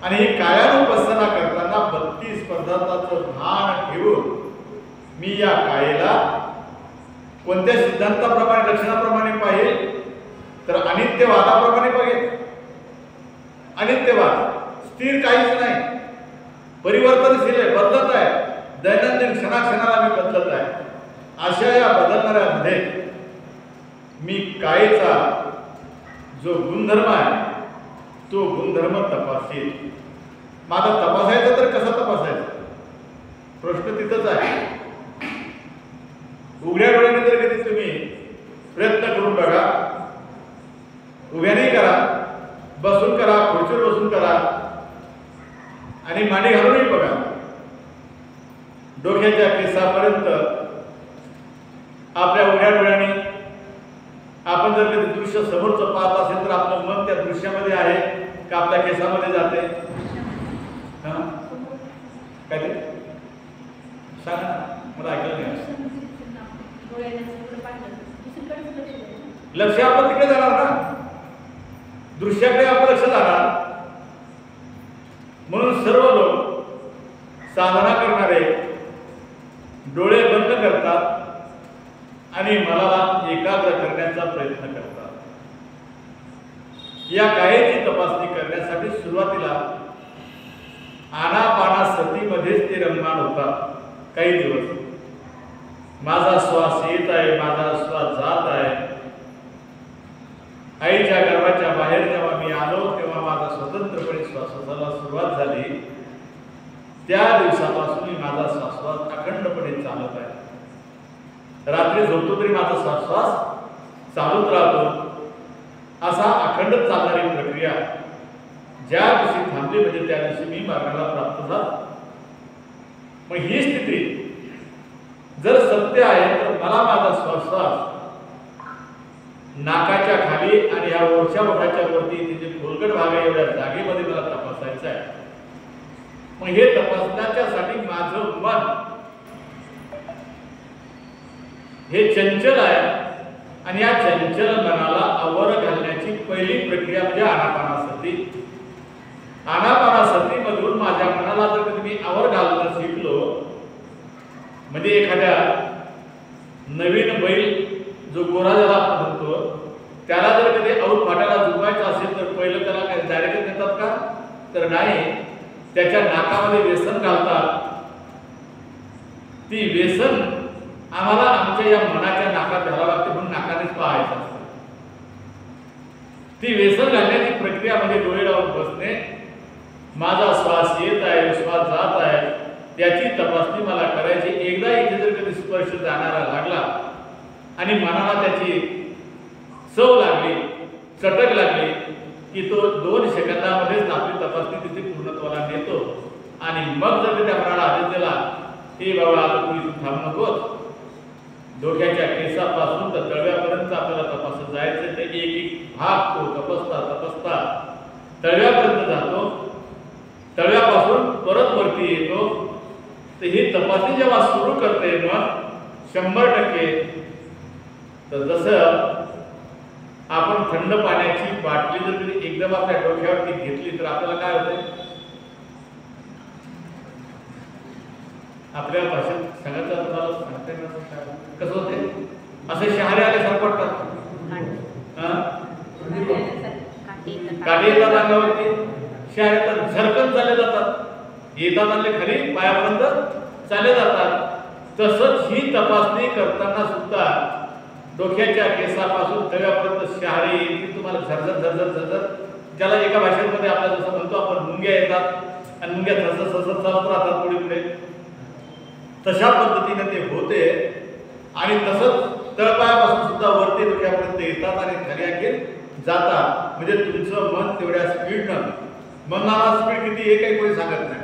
आणि ही कायानुपसना करताना 32 पदार्थाचं भान ठेवून मी या कायेला कोणत्या सिद्धांताप्रमाणे, लक्षणाप्रमाणे पाहिजे? तर अनित्यवादाप्रमाणे बघेल. अनित्यवाद स्थिर काहीच नाही, परिवर्तनशील आहे, बदलत आहे. दैनंदिन क्षणाक्षणाला मी बदलत आहे. अशा या बदलणाऱ्यामध्ये मी कायेचा जो गुणधर्म आहे तो गुणधर्म तपासेल. माझा तपासायचा तर कसा तपासायचा? प्रश्न तिथंच आहे. उघड्या डोळ्याने जर कधी तुम्ही प्रयत्न करून बघा, उभ्याने करा, बसून करा, खुर्चीवर बसून करा, आणि मांडी घालूनही बघा, डोक्याच्या केसापर्यंत आपल्या उघड्या डोळ्याने आपण जर कधी दृश्य समोरचं पाहत असेल तर आपलं मन त्या दृश्यामध्ये आहे का आपल्या केसामध्ये जाते? काय ते सांगा, मला ऐकायला नाही. लक्ष आपलं तिकडे जाणार ना, दृश्याकडे आपलं लक्ष जाणार. म्हणून सर्व लोक साधना करणारे डोळे बंद करतात आणि मनाला एकाग्र करण्याचा प्रयत्न करतात. या कायेची तपासणी करण्यासाठी सुरुवातीला आनापानासतीमध्येच ते रममाण होतात. काही दिवस माझा श्वास येत आहे, माझा श्वास जात आहे. आईच्या गर्भाच्या बाहेर जेव्हा मी आलो तेव्हा माझा स्वतंत्रपणे श्वासोच्छवासाला सुरुवात झाली. त्या दिवसापासून माझा श्वासोच्छवास अखंडपणे चालत आहे. रात्री झोपतो तरी माझा श्वासोच्छवास चालूच राहतो. असा अखंड चालणारी प्रक्रिया ज्या दिवशी थांबली म्हणजे त्या दिवशी मी मरणाला प्राप्त झालो. मग ही स्थिती जर सत्य आहे तर मला माझा श्वासोच्छवास नाकाच्या खाली आणि या वरच्या बोटाच्या वरती तिथे खोलगट भाग आहे एवढ्या जागेमध्ये मला तपासायचं आहे. मग हे तपासण्याच्यासाठी माझं मन हे चंचल आहे आणि या चंचल मनाला आवर घालण्याची पहिली प्रक्रिया म्हणजे आनापानासती. आनापानासती मधून माझ्या मनाला जर कधी मी आवर घालणं शिकलो म्हणजे एखाद्या नवीन बैल जो गोरा ज्याला आपण म्हणतो त्याला जर कधी औत फाट्याला झुकवायचं असेल तर पहिलं त्याला काय डायरेक्ट देतात का? तर नाही, त्याच्या नाकामध्ये व्यसन घालतात. ती व्यसन आम्हाला आमच्या या मनाच्या नाकात घालावं लागते म्हणून नाकानेच पाहायचं असतं. ती व्यसन घालण्याची प्रक्रिया म्हणजे डोळे लावून बसणे, माझा श्वास येत आहे, श्वास जात आहे याची तपासणी मला करायची. एकदा इथे जर कधी स्पर्श जाणारा लागला आणि मनाला त्याची चव लागली, चटक लागली की तो 2 सेकंदामध्येच आपली तपासणी तिथे पूर्णत्वाला नेतो. आणि मग जर त्या मनाला आदेश दिला की बाबा आता तू इथून थांब नकोस, डोक्याच्या केसापासून तर तळव्यापर्यंत आपल्याला तपासत जायचं, तर एक एक भाग तो तपासता तळव्यापर्यंत जातो. तळव्यापासून परत वरती येतो. तर ही तपासणी जेव्हा सुरू करते मग 100% तर जसं आपण थंड पाण्याची बाटली जर कधी एकदम आपल्या डोक्यावरती घेतली तर आपल्याला काय होते? आपल्या भाषेत सांगायचं तुम्हाला सांगता येणार कसं होते? असे शहारे आल्यासारखं वाटतात. काठी येतात अंगावरती, शहारे तर झरकन चालले जातात, येतात आणले खाली पायापर्यंत चालले जातात. तसंच ही तपासणी करताना सुद्धा डोक्याच्या केसापासून तळव्यापर्यंत शहारे येतील तुम्हाला झरझर झरझर झरझर, ज्याला एका भाषेमध्ये आपल्याला जसं म्हणतो आपण मुंग्या येतात आणि मुंग्या ससत ससत चालत राहतात पुढे पुढे, तशा पद्धतीने ते होते. आणि तसंच तळपायापासून सुद्धा वरती डोक्यापर्यंत येतात आणि खाली आणखी जातात. म्हणजे तुमचं मन तेवढ्या स्पीडनं, मनाला स्पीड किती हे काही कोणी सांगत नाही.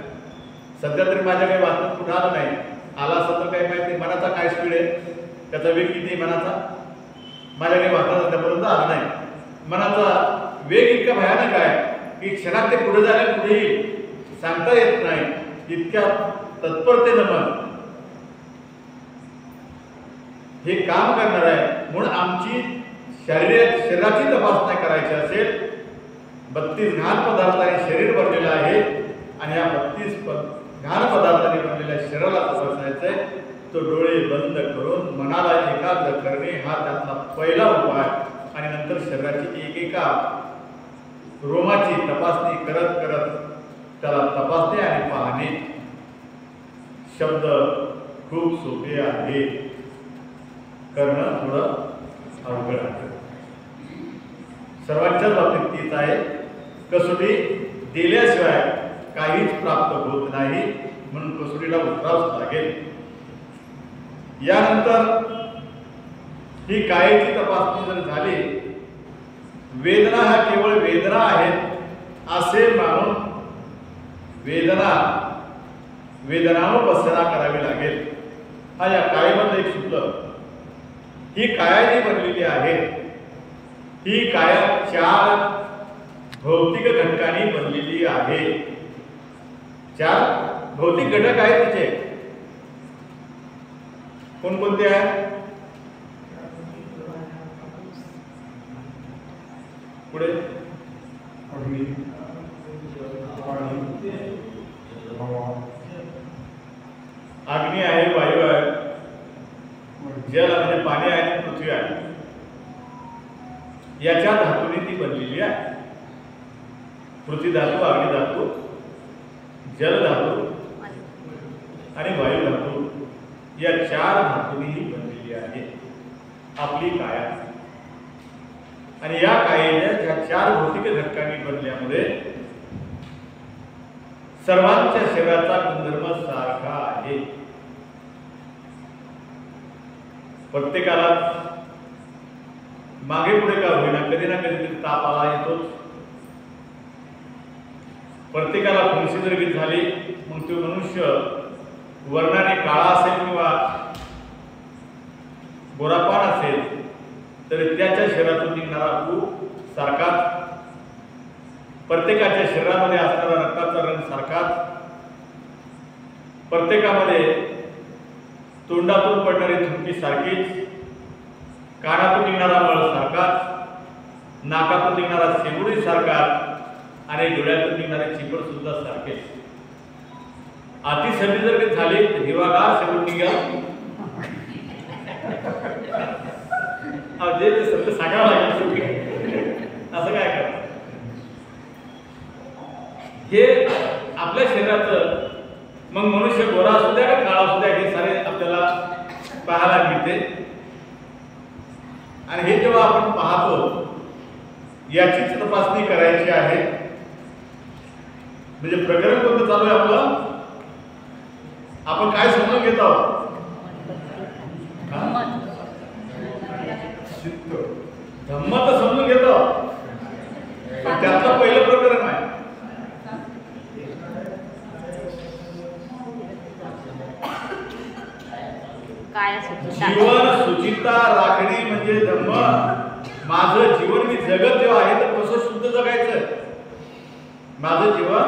सध्या तरी माझ्या काही वाचनात कुठं आलं नाही. आला असं तर काही माहिती मनाचा काय स्पीड आहे, त्याचा वेग किती मनाचा माझ्या काही वाचनात सध्यापर्यंत आला नाही. मनाचा वेग इतका भयानक आहे की क्षणात ते पुढे जाणे पुढे येईल सांगता येत नाही. इतक्या तत्परतेनं मन हे काम करणार आहे. म्हणून आमची शरीराची तपासणी करायची असेल 32 घाण पदार्थांनी शरीर भरलेलं आहे आणि या 32 घाण पदार्थांनी भरलेल्या शरीराला तपासायचं आहे. तो डोळे बंद करून मनाला एकाग्र करणे हा त्यातला पहिला उपाय. आणि नंतर शरीराची एकेका रोमाची तपासणी करत करत त्याला तपासणे आणि पाहणे. शब्द खूप सोपे आहे, करणं थोडं अवघड आहे. सर्वांच्याच बाबतीत तीच आहे. कसोटी दिल्याशिवाय काहीच प्राप्त होत नाही, म्हणून कसोटीला उतरावंच लागेल. यानंतर ही कायेची तपासणी जर झाली, वेदना हा केवळ वेदना आहेत असे मानून वेदनानुपස්සना करावी लागेल. हा या कायेमधलं एक सूत्र. ही काया जी बनलेली आहे ही काया 4 भौतिक घटकांनी बनलेली आहे. 4 भौतिक घटक आहेत तिचे. कोणकोणते आहेत? पुढे अग्नी, पाणी, हवा, अग्नी आहे, वायू आहे, जल म्हणजे पाणी आहे आणि पृथ्वी आहे. याच्या धातूने ती बनलेली आहे. पृथ्वी धातू, अग्नी धातू, जल धातू आणि वायू धातू या 4 धातूंनी ही बनलेली आहे आपली काया. आणि या कायेच्या ज्या 4 भौतिक घटकांनी बनल्यामुळे सर्वांच्या शरीराचा गुणधर्म सारखा आहे. प्रत्येकाला मागे पुढे का होईना कधी ना कधीतरी ताप आला येतोच. प्रत्येकाला फुंसी जर झाली मग तो मनुष्य वर्णाने काळा असेल किंवा गोरापान असेल तर त्याच्या शरीरातून निघणारा खूप सारखाच, प्रत्येकाच्या शरीरामध्ये असणारा रक्ताचा रंग सारखाच, प्रत्येकामध्ये तोंडातून पडणारी थुंकी सारखीच, कानातून निघणारा मळ सारखाच, नाकातून निघणारा शेंबुडी सारखाच आणि डोळ्यातून निघणारे चिपड सुद्धा सारखेच. अतिसर्दी जर झाली तर हिवागार शेंबूड निघाल जे सत्य सांगावं लागेल. असं काय करतात हे आपल्या शरीराचं. मग मनुष्य गोरा असू द्या का काळा असू द्या हे सारे आपल्याला पाहायला मिळते. आणि हे जेव्हा आपण पाहतो याचीच तपासणी करायची आहे. म्हणजे प्रकरण कोणतं चालू आहे आपलं, आपण काय समजून घेत आहोत. धम्म तर समजून घेतो, पण त्यातलं पहिलं प्रकरण आहे जीवन सुचिता राखणे म्हणजे धम्म. माझं जीवन मी जगत जेव्हा आहे तर कसं शुद्ध जगायचं, माझं जीवन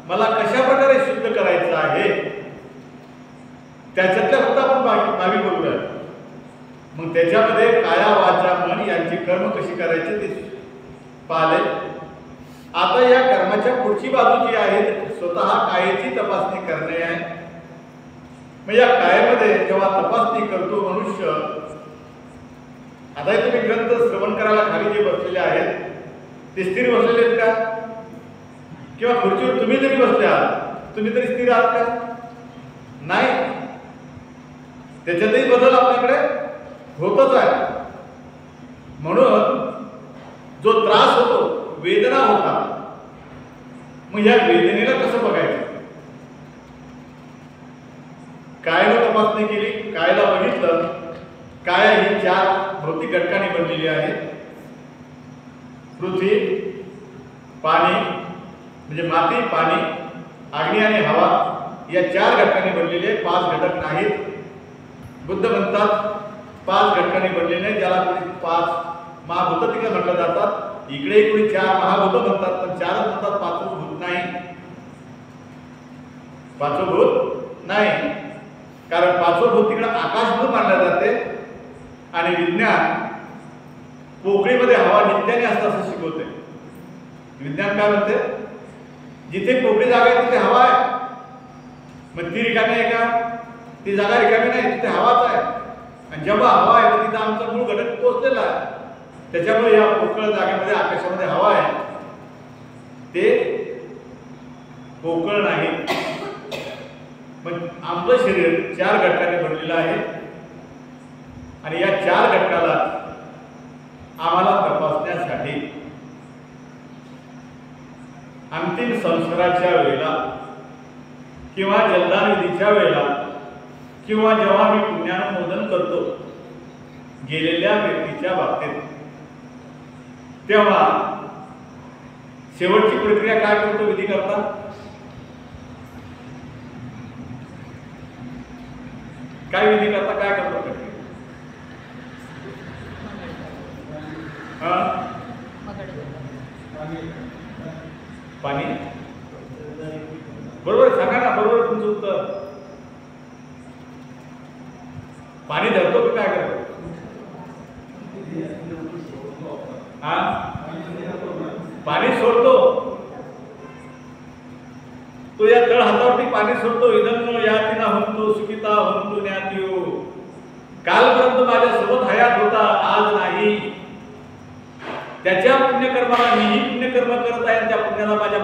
मला कशा प्रकारे शुद्ध करायचं आहे त्याच्यातल्या फक्त आपण मागे बघूया. मग त्याच्यामध्ये काया वाचा मन यांची कर्म कशी करायची ते पाहिले. आता या कर्माच्या पुढची बाजू जी आहे स्वतः कायेची तपासणी करणे आहे. मग या कायेमध्ये जेव्हा तपासणी करतो मनुष्य, आता तुम्ही ग्रंथ श्रवण करायला खाली जे बसलेले आहेत ते स्थिर बसलेले आहेत का, किंवा खुर्चीवर तुम्ही जरी बसले आहात तुम्ही तरी स्थिर आहात का, नाही. त्याच्यातही बदल आपल्याकडे होतच आहे. म्हणून जो त्रास होतो, वेदना होता, मग या वेदनेला कसं बघायचं. कायला तपासणी केली, कायला बघितलं. काय ही 4 भौतिक घटकांनी बनलेली आहे. पृथ्वी, पाणी म्हणजे माती, पाणी, अग्नी आणि हवा या 4 घटकांनी बनलेले आहे. 5 घटक नाहीत. बुद्ध म्हणतात 5 घटकांनी बनलेले नाही, ज्याला कोणी 5 महाभूत तिकडे म्हटलं जातात. इकडे कोणी 4 महाभूत म्हणतात, पण 4च म्हणतात, 5च भूत नाही. 5च भूत नाही, कारण 5च भूत तिकडे आकाशभूत मानले जाते. आणि विज्ञान पोकळीमध्ये हवा नित्याने असतं असं शिकवते. विज्ञान काय म्हणते, जिथे पोकळी जागा आहे तिथे हवा आहे. मग ती रिकामी आहे का, ती जागा रिकामी नाही, तिथे हवाच आहे. आणि जेव्हा हवा आहे तर तिथं आमचा मूळ घटक पोचलेला आहे. त्याच्यामुळे या पोकळ जागेमध्ये आकाशामध्ये हवा आहे, ते पोकळ नाही. मग आमचं शरीर 4 घटकांनी बनलेलं आहे. आणि या 4 घटकाला आम्हाला तपासण्यासाठी अंतिम संस्काराच्या वेळेला किंवा जलदान विधीच्या वेळेला किंवा जेव्हा मी पुण्यानुमोदन करतो गेलेल्या व्यक्तीच्या बाबतीत, तेव्हा शेवटची प्रक्रिया काय करतो विधी करता, काय विधी करता, काय करतो प्रक्रिया. पाणी बरोबर सांगा ना, बरोबर तुमचं उत्तर. पाणी धरतो की काय करतो, पाणी सोडतो. तो या तळ हातावर पोटी पाणी सोडतो इदन्नो यातिना हंतु सुखिता हंतु ज्ञातियो. कालपर्यंत माझ्यासोबत हयात होता, आज नाही. त्याच्या पुण्यकर्माला मीही पुण्यकर्म करत आहे, त्या पुण्याला माझ्या